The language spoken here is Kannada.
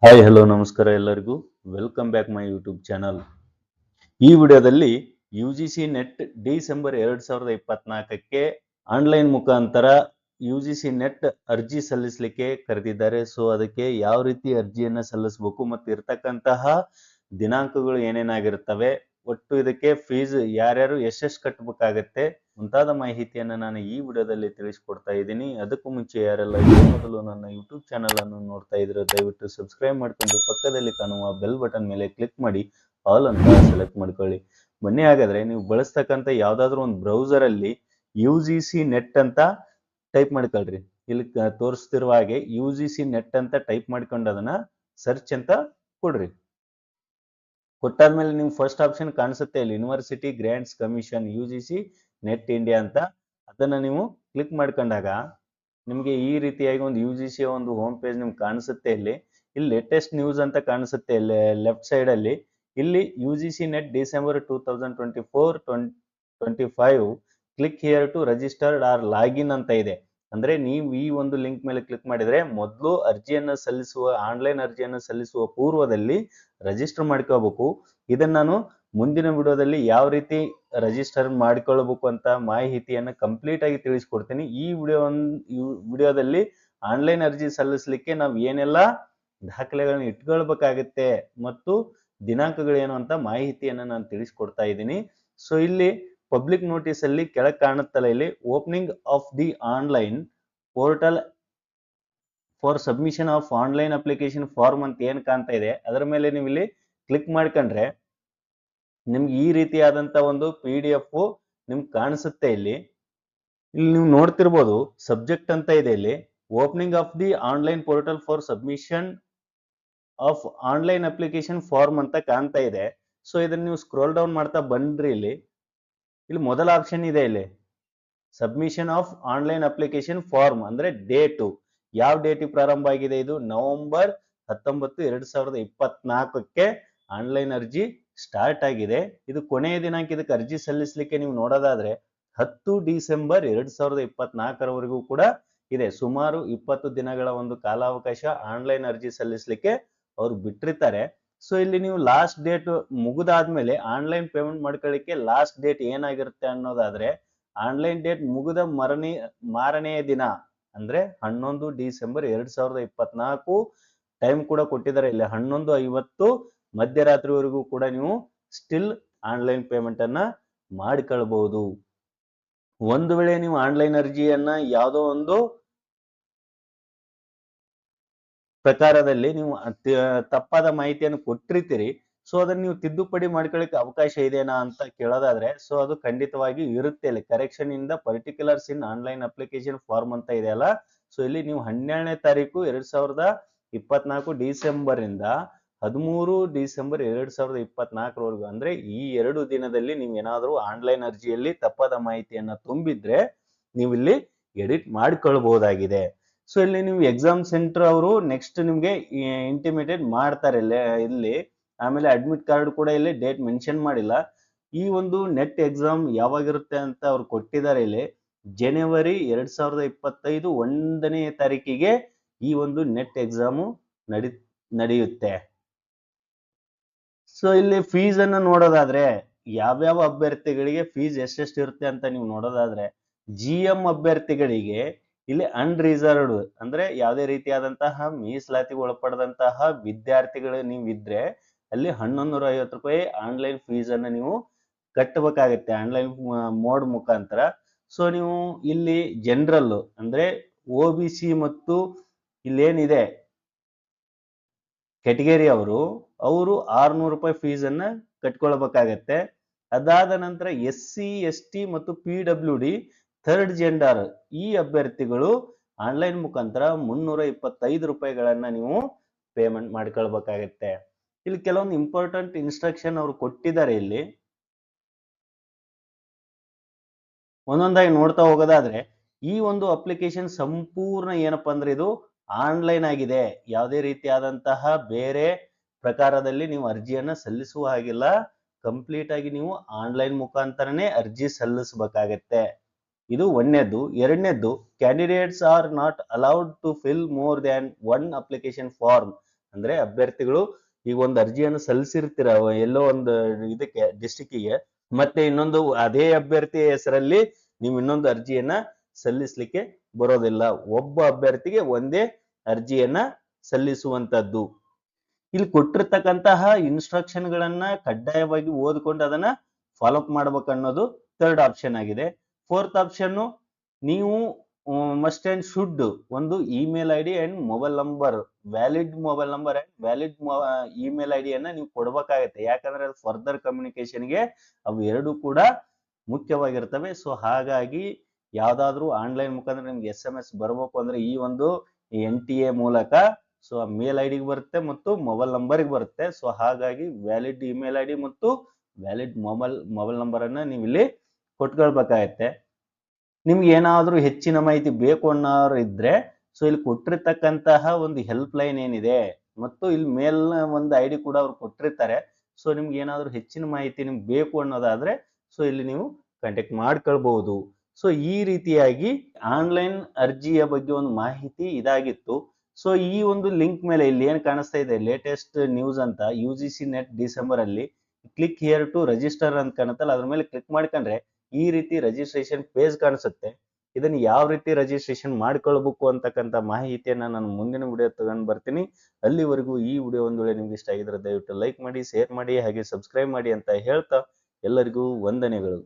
ಹಾಯ್ ಹಲೋ ನಮಸ್ಕಾರ ಎಲ್ಲರಿಗೂ welcome back my YouTube channel. ಈ ವಿಡಿಯೋದಲ್ಲಿ UGC ನೆಟ್ ಡಿಸೆಂಬರ್ 2024ಕ್ಕೆ ಆನ್ಲೈನ್ ಮುಖಾಂತರ UGC ನೆಟ್ ಅರ್ಜಿ ಸಲ್ಲಿಸಲಿಕ್ಕೆ ಕರೆದಿದ್ದಾರೆ. ಸೊ ಅದಕ್ಕೆ ಯಾವ ರೀತಿ ಅರ್ಜಿಯನ್ನು ಸಲ್ಲಿಸಬೇಕು ಮತ್ತು ಇರತಕ್ಕಂತಹ ದಿನಾಂಕಗಳು ಏನೇನಾಗಿರ್ತವೆ, ಒಟ್ಟು ಇದಕ್ಕೆ ಫೀಸ್ ಯಾರ್ಯಾರು ಎಷ್ಟೆಷ್ಟು ಕಟ್ಟಬೇಕಾಗತ್ತೆ ಮುಂತಾದ ಮಾಹಿತಿಯನ್ನು ನಾನು ಈ ವಿಡಿಯೋದಲ್ಲಿ ತಿಳಿಸ್ಕೊಡ್ತಾ ಇದ್ದೀನಿ. ಅದಕ್ಕೂ ಮುಂಚೆ ಯಾರೆಲ್ಲ ಮೊದಲು ನನ್ನ ಯೂಟ್ಯೂಬ್ ಚಾನಲ್ ಅನ್ನು ನೋಡ್ತಾ ಇದ್ರೆ ದಯವಿಟ್ಟು ಸಬ್ಸ್ಕ್ರೈಬ್ ಮಾಡ್ಕೊಂಡು ಪಕ್ಕದಲ್ಲಿ ಕಾಣುವ ಬೆಲ್ ಬಟನ್ ಮೇಲೆ ಕ್ಲಿಕ್ ಮಾಡಿ ಆಲ್ ಅಂತ ಸೆಲೆಕ್ಟ್ ಮಾಡ್ಕೊಳ್ಳಿ. ಬನ್ನಿ ಹಾಗಾದ್ರೆ ನೀವು ಬಳಸ್ತಕ್ಕಂಥ ಯಾವ್ದಾದ್ರು ಒಂದು ಬ್ರೌಸರ್ ಅಲ್ಲಿ UGC ನೆಟ್ ಅಂತ ಟೈಪ್ ಮಾಡ್ಕೊಳ್ರಿ. ಇಲ್ಲಿ ತೋರಿಸ್ತಿರುವ ಹಾಗೆ UGC ನೆಟ್ ಅಂತ ಟೈಪ್ ಮಾಡ್ಕೊಂಡು ಅದನ್ನ ಸರ್ಚ್ ಅಂತ ಕೊಡ್ರಿ. ಕೊಟ್ಟಾದ್ಮೇಲೆ ನಿಮ್ಗೆ ಫಸ್ಟ್ ಆಪ್ಷನ್ ಕಾಣಿಸುತ್ತೆ ಇಲ್ಲಿ university grants commission UGC net India ಅಂತ. ಅದನ್ನ ನೀವು ಕ್ಲಿಕ್ ಮಾಡ್ಕೊಂಡಾಗ ನಿಮಗೆ ಈ ರೀತಿಯಾಗಿ ಒಂದು UGC ಒಂದು ಹೋಮ್ ಪೇಜ್ ನಿಮ್ಗೆ ಕಾಣಿಸುತ್ತೆ. ಇಲ್ಲಿ ಲೇಟೆಸ್ಟ್ ನ್ಯೂಸ್ ಅಂತ ಕಾಣಿಸುತ್ತೆ ಲೆಫ್ಟ್ ಸೈಡ್ ಅಲ್ಲಿ. ಇಲ್ಲಿ UGC net December 2024-25 click here to registered or login ಅಂತ ಇದೆ. ಅಂದ್ರೆ ನೀವು ಈ ಒಂದು ಲಿಂಕ್ ಮೇಲೆ ಕ್ಲಿಕ್ ಮಾಡಿದ್ರೆ ಮೊದಲು ಅರ್ಜಿಯನ್ನು ಸಲ್ಲಿಸುವ ಆನ್ಲೈನ್ ಅರ್ಜಿಯನ್ನು ಸಲ್ಲಿಸುವ ಪೂರ್ವದಲ್ಲಿ ರಿಜಿಸ್ಟರ್ ಮಾಡ್ಕೋಬೇಕು. ಇದನ್ನ ನಾನು ಮುಂದಿನ ವಿಡಿಯೋದಲ್ಲಿ ಯಾವ ರೀತಿ ರಿಜಿಸ್ಟರ್ ಮಾಡ್ಕೊಳ್ಬೇಕು ಅಂತ ಮಾಹಿತಿಯನ್ನು ಕಂಪ್ಲೀಟ್ ಆಗಿ ತಿಳಿಸ್ಕೊಡ್ತೀನಿ. ಈ ವಿಡಿಯೋದಲ್ಲಿ ಆನ್ಲೈನ್ ಅರ್ಜಿ ಸಲ್ಲಿಸಲಿಕ್ಕೆ ನಾವು ಏನೆಲ್ಲ ದಾಖಲೆಗಳನ್ನ ಇಟ್ಕೊಳ್ಬೇಕಾಗತ್ತೆ ಮತ್ತು ದಿನಾಂಕಗಳೇನು ಅಂತ ಮಾಹಿತಿಯನ್ನು ನಾನು ತಿಳಿಸ್ಕೊಡ್ತಾ ಇದ್ದೀನಿ. ಸೊ ಇಲ್ಲಿ ಪಬ್ಲಿಕ್ ನೋಟಿಸ್ ಅಲ್ಲಿ ಕೆಳಗೆ ಕಾಣುತ್ತಲ್ಲ ಇಲ್ಲಿ opening of the online portal for submission of online application form ಅಂತ ಏನ್ ಕಾಣ್ತಾ ಇದೆ ಅದರ ಮೇಲೆ ನೀವು ಇಲ್ಲಿ ಕ್ಲಿಕ್ ಮಾಡ್ಕೊಂಡ್ರೆ ನಿಮ್ಗೆ ಈ ರೀತಿಯಾದಂತ ಒಂದು PDF ನಿಮ್ಗೆ ಕಾಣಿಸುತ್ತೆ. ಇಲ್ಲಿ ನೀವು ನೋಡ್ತಿರ್ಬೋದು ಸಬ್ಜೆಕ್ಟ್ ಅಂತ ಇದೆ ಇಲ್ಲಿ opening of the online portal for submission of online application form ಅಂತ ಕಾಣ್ತಾ ಇದೆ. ಸೊ ಇದನ್ನ ನೀವು ಸ್ಕ್ರೋಲ್ ಡೌನ್ ಮಾಡ್ತಾ ಬಂದ್ರಿ ಇಲ್ಲಿ ಮೊದಲ ಆಪ್ಷನ್ ಇದೆ ಇಲ್ಲಿ submission of online application form ಅಂದ್ರೆ ಡೇಟು ಯಾವ ಡೇಟಿಗೆ ಪ್ರಾರಂಭ ಆಗಿದೆ, ಇದು ನವೆಂಬರ್ 19, 2024ಕ್ಕೆ ಆನ್ಲೈನ್ ಅರ್ಜಿ ಸ್ಟಾರ್ಟ್ ಆಗಿದೆ. ಇದು ಕೊನೆಯ ದಿನಾಂಕ ಇದಕ್ಕೆ ಅರ್ಜಿ ಸಲ್ಲಿಸಲಿಕ್ಕೆ ನೀವು ನೋಡೋದಾದ್ರೆ 10 ಡಿಸೆಂಬರ್ 2024ರವರೆಗೂ ಕೂಡ ಇದೆ. ಸುಮಾರು 20 ದಿನಗಳ ಒಂದು ಕಾಲಾವಕಾಶ ಆನ್ಲೈನ್ ಅರ್ಜಿ ಸಲ್ಲಿಸಲಿಕ್ಕೆ ಅವ್ರು ಬಿಟ್ಟಿರ್ತಾರೆ. ಸೊ ಇಲ್ಲಿ ನೀವು ಲಾಸ್ಟ್ ಡೇಟ್ ಮುಗಿದಾದ್ಮೇಲೆ ಆನ್ಲೈನ್ ಪೇಮೆಂಟ್ ಮಾಡ್ಕೊಳ್ಳಿಕ್ಕೆ ಲಾಸ್ಟ್ ಡೇಟ್ ಏನಾಗಿರುತ್ತೆ ಅನ್ನೋದಾದ್ರೆ ಆನ್ಲೈನ್ ಡೇಟ್ ಮುಗಿದ ಮಾರನೆಯ ದಿನ ಅಂದ್ರೆ 11 ಡಿಸೆಂಬರ್ 2024 ಟೈಮ್ ಕೂಡ ಕೊಟ್ಟಿದ್ದಾರೆ. ಇಲ್ಲಿ 11:50 ಮಧ್ಯರಾತ್ರಿವರೆಗೂ ಕೂಡ ನೀವು ಸ್ಟಿಲ್ ಆನ್ಲೈನ್ ಪೇಮೆಂಟ್ ಅನ್ನ ಮಾಡಿಕೊಳ್ಳಬಹುದು. ಒಂದು ವೇಳೆ ನೀವು ಆನ್ಲೈನ್ ಅರ್ಜಿಯನ್ನ ಯಾವುದೋ ಒಂದು ಪ್ರಕಾರದಲ್ಲಿ ನೀವು ತಪ್ಪಾದ ಮಾಹಿತಿಯನ್ನು ಕೊಟ್ಟಿರ್ತೀರಿ, ಸೊ ಅದನ್ನ ನೀವು ತಿದ್ದುಪಡಿ ಮಾಡ್ಕೊಳ್ಳಿಕ್ಕೆ ಅವಕಾಶ ಇದೆನಾ ಅಂತ ಕೇಳೋದಾದ್ರೆ ಸೊ ಅದು ಖಂಡಿತವಾಗಿ ಇರುತ್ತೆ. ಇಲ್ಲಿ correction in the particulars in online application form ಅಂತ ಇದೆಯಲ್ಲ, ಸೊ ಇಲ್ಲಿ ನೀವು 12ನೇ ತಾರೀಕು 2024 ಡಿಸೆಂಬರ್ ಇಂದ 13 ಡಿಸೆಂಬರ್ 2024ರವರೆಗೂ ಅಂದ್ರೆ ಈ 2 ದಿನದಲ್ಲಿ ನೀವು ಏನಾದರೂ ಆನ್ಲೈನ್ ಅರ್ಜಿಯಲ್ಲಿ ತಪ್ಪಾದ ಮಾಹಿತಿಯನ್ನ ತುಂಬಿದ್ರೆ ನೀವು ಇಲ್ಲಿ ಎಡಿಟ್ ಮಾಡ್ಕೊಳ್ಬಹುದಾಗಿದೆ. ಸೊ ಇಲ್ಲಿ ನೀವು ಎಕ್ಸಾಮ್ ಸೆಂಟರ್ ಅವರು ನೆಕ್ಸ್ಟ್ ನಿಮ್ಗೆ ಇಂಟಿಮೇಟೆಡ್ ಮಾಡ್ತಾರೆ ಇಲ್ಲಿ. ಆಮೇಲೆ ಅಡ್ಮಿಟ್ ಕಾರ್ಡ್ ಕೂಡ ಇಲ್ಲಿ ಡೇಟ್ ಮೆನ್ಷನ್ ಮಾಡಿಲ್ಲ. ಈ ಒಂದು ನೆಟ್ ಎಕ್ಸಾಮ್ ಯಾವಾಗಿರುತ್ತೆ ಅಂತ ಅವ್ರು ಕೊಟ್ಟಿದ್ದಾರೆ ಇಲ್ಲಿ ಜನವರಿ 2025 1ನೇ ತಾರೀಕಿಗೆ ಈ ಒಂದು ನೆಟ್ ಎಕ್ಸಾಮು ನಡೆಯುತ್ತೆ. ಸೊ ಇಲ್ಲಿ ಫೀಸ್ ಅನ್ನು ನೋಡೋದಾದ್ರೆ ಯಾವ್ಯಾವ ಅಭ್ಯರ್ಥಿಗಳಿಗೆ ಫೀಸ್ ಎಷ್ಟೆಷ್ಟು ಇರುತ್ತೆ ಅಂತ ನೀವು ನೋಡೋದಾದ್ರೆ GM ಅಭ್ಯರ್ಥಿಗಳಿಗೆ ಇಲ್ಲಿ ಅನ್ರಿಸರ್ವ್ಡ್ ಅಂದ್ರೆ ಯಾವುದೇ ರೀತಿಯಾದಂತಹ ಮೀಸಲಾತಿಗೆ ಒಳಪಡದಂತಹ ವಿದ್ಯಾರ್ಥಿಗಳು ನೀವು ಇದ್ರೆ ಅಲ್ಲಿ 1150 ರೂಪಾಯಿ ಆನ್ಲೈನ್ ಫೀಸ್ ಅನ್ನ ನೀವು ಕಟ್ಟಬೇಕಾಗತ್ತೆ ಆನ್ಲೈನ್ ಮೋಡ್ ಮುಖಾಂತರ. ಸೊ ನೀವು ಇಲ್ಲಿ ಜನರಲ್ ಅಂದ್ರೆ OBC ಮತ್ತು ಇಲ್ಲೇನಿದೆ ಕೆಟಗರಿ ಅವರು 600 ರೂಪಾಯಿ ಫೀಸ್ ಅನ್ನ ಕಟ್ಕೊಳ್ಬೇಕಾಗತ್ತೆ. ಅದಾದ ನಂತರ SC ST ಮತ್ತು PWD ಥರ್ಡ್ ಜೆಂಡರ್ ಈ ಅಭ್ಯರ್ಥಿಗಳು ಆನ್ಲೈನ್ ಮುಖಾಂತರ 325 ರೂಪಾಯಿಗಳನ್ನ ನೀವು ಪೇಮೆಂಟ್ ಮಾಡ್ಕೊಳ್ಬೇಕಾಗತ್ತೆ. ಇಲ್ಲಿ ಕೆಲವೊಂದು ಇಂಪಾರ್ಟೆಂಟ್ ಇನ್ಸ್ಟ್ರಕ್ಷನ್ ಅವರು ಕೊಟ್ಟಿದ್ದಾರೆ. ಇಲ್ಲಿ ಒಂದೊಂದಾಗಿ ನೋಡ್ತಾ ಹೋಗೋದಾದ್ರೆ ಈ ಒಂದು ಅಪ್ಲಿಕೇಶನ್ ಸಂಪೂರ್ಣ ಏನಪ್ಪಾ ಅಂದ್ರೆ ಇದು ಆನ್ಲೈನ್ ಆಗಿದೆ. ಯಾವುದೇ ರೀತಿಯಾದಂತಹ ಬೇರೆ ಪ್ರಕಾರದಲ್ಲಿ ನೀವು ಅರ್ಜಿಯನ್ನ ಸಲ್ಲಿಸುವ ಹಾಗಿಲ್ಲ. ಕಂಪ್ಲೀಟ್ ಆಗಿ ನೀವು ಆನ್ಲೈನ್ ಮುಖಾಂತರನೇ ಅರ್ಜಿ ಸಲ್ಲಿಸಬೇಕಾಗತ್ತೆ. ಇದು ಒಂದನೇದು. ಎರಡನೇದು candidates are not allowed to fill more than 1 application form ಅಂದ್ರೆ ಅಭ್ಯರ್ಥಿಗಳು ಈಗ ಒಂದು ಅರ್ಜಿಯನ್ನು ಸಲ್ಲಿಸಿರ್ತೀರ ಎಲ್ಲೋ ಒಂದು ಇದಕ್ಕೆ ಡಿಸ್ಟಿಕ್ಕಿಗೆ, ಮತ್ತೆ ಇನ್ನೊಂದು ಅದೇ ಅಭ್ಯರ್ಥಿ ಹೆಸರಲ್ಲಿ ನೀವು ಇನ್ನೊಂದು ಅರ್ಜಿಯನ್ನ ಸಲ್ಲಿಸಲಿಕ್ಕೆ ಬರೋದಿಲ್ಲ. ಒಬ್ಬ ಅಭ್ಯರ್ಥಿಗೆ ಒಂದೇ ಅರ್ಜಿಯನ್ನ ಸಲ್ಲಿಸುವಂತದ್ದು. ಇಲ್ಲಿ ಕೊಟ್ಟಿರ್ತಕ್ಕಂತಹ ಇನ್ಸ್ಟ್ರಕ್ಷನ್ ಗಳನ್ನ ಕಡ್ಡಾಯವಾಗಿ ಓದ್ಕೊಂಡು ಅದನ್ನ ಫಾಲೋ ಅಪ್ ಮಾಡ್ಬೇಕು ಅನ್ನೋದು ಥರ್ಡ್ ಆಪ್ಷನ್ ಆಗಿದೆ. ಫೋರ್ತ್ ಆಪ್ಷನ್, ನೀವು ಮಸ್ಟ್ ಅಂಡ್ ಶುಡ್ ಒಂದು email I D and mobile number, valid mobile number and valid email I ಡಿಯನ್ನ ನೀವು ಕೊಡ್ಬೇಕಾಗತ್ತೆ. ಯಾಕಂದ್ರೆ ಅದು ಫರ್ದರ್ ಕಮ್ಯುನಿಕೇಶನ್ಗೆ ಅವು ಎರಡು ಕೂಡ ಮುಖ್ಯವಾಗಿರ್ತವೆ. ಸೊ ಹಾಗಾಗಿ ಯಾವ್ದಾದ್ರು ಆನ್ಲೈನ್ ಮುಖಾಂತರ ನಿಮ್ಗೆ SMS ಬರ್ಬೇಕು ಅಂದ್ರೆ ಈ ಒಂದು NTA ಮೂಲಕ ಸೊ ಮೇಲ್ ಐ ಡಿಗೆ ಬರುತ್ತೆ ಮತ್ತು ಮೊಬೈಲ್ ನಂಬರ್ಗೆ ಬರುತ್ತೆ. ಸೊ ಹಾಗಾಗಿ ವ್ಯಾಲಿಡ್ ಇಮೇಲ್ ಐ ಡಿ ಮತ್ತು ವ್ಯಾಲಿಡ್ ಮೊಬೈಲ್ ನಂಬರ್ ಅನ್ನ ನೀವು ಇಲ್ಲಿ ಕೊಟ್ಕೊಳ್ಬೇಕಾಗತ್ತೆ. ನಿಮ್ಗೆ ಏನಾದ್ರೂ ಹೆಚ್ಚಿನ ಮಾಹಿತಿ ಬೇಕು ಅನ್ನೋರು ಇದ್ರೆ ಸೊ ಇಲ್ಲಿ ಕೊಟ್ಟಿರ್ತಕ್ಕಂತಹ ಒಂದು ಹೆಲ್ಪ್ ಲೈನ್ ಏನಿದೆ ಮತ್ತು ಇಲ್ಲಿ ಮೇಲ್ ಒಂದು ಐ ಡಿ ಕೂಡ ಅವ್ರು ಕೊಟ್ಟಿರ್ತಾರೆ. ಸೊ ನಿಮ್ಗೆ ಏನಾದ್ರೂ ಹೆಚ್ಚಿನ ಮಾಹಿತಿ ನಿಮ್ಗೆ ಬೇಕು ಅನ್ನೋದಾದ್ರೆ ಸೊ ಇಲ್ಲಿ ನೀವು ಕಾಂಟ್ಯಾಕ್ಟ್ ಮಾಡ್ಕೊಳ್ಬಹುದು. ಸೊ ಈ ರೀತಿಯಾಗಿ ಆನ್ಲೈನ್ ಅರ್ಜಿಯ ಬಗ್ಗೆ ಒಂದು ಮಾಹಿತಿ ಇದಾಗಿತ್ತು. ಸೊ ಈ ಒಂದು ಲಿಂಕ್ ಮೇಲೆ ಇಲ್ಲಿ ಏನ್ ಕಾಣಿಸ್ತಾ ಇದೆ ಲೇಟೆಸ್ಟ್ ನ್ಯೂಸ್ ಅಂತ, UGC ನೆಟ್ ಡಿಸೆಂಬರ್ ಅಲ್ಲಿ ಕ್ಲಿಕ್ ಹಿಯರ್ ಟು ರಿಜಿಸ್ಟರ್ ಅಂತ ಕಾಣುತ್ತಲ್ಲ, ಅದ್ರ ಮೇಲೆ ಕ್ಲಿಕ್ ಮಾಡ್ಕೊಂಡ್ರೆ ಈ ರೀತಿ ರಿಜಿಸ್ಟ್ರೇಷನ್ ಪೇಜ್ ಕಾಣಿಸುತ್ತೆ. ಇದನ್ನ ಯಾವ ರೀತಿ ರಿಜಿಸ್ಟ್ರೇಷನ್ ಮಾಡ್ಕೊಳ್ಬೇಕು ಅಂತಕ್ಕಂಥ ಮಾಹಿತಿಯನ್ನ ನಾನು ಮುಂದಿನ ವಿಡಿಯೋ ತಗೊಂಡ್ ಬರ್ತೀನಿ. ಅಲ್ಲಿವರೆಗೂ ಈ ವಿಡಿಯೋ ಒಂದು ವೇಳೆ ನಿಮ್ಗೆ ಇಷ್ಟ ಆಗಿದ್ರೆ ದಯವಿಟ್ಟು ಲೈಕ್ ಮಾಡಿ, ಶೇರ್ ಮಾಡಿ, ಹಾಗೆ ಸಬ್ಸ್ಕ್ರೈಬ್ ಮಾಡಿ ಅಂತ ಹೇಳ್ತಾ ಎಲ್ಲರಿಗೂ ವಂದನೆಗಳು.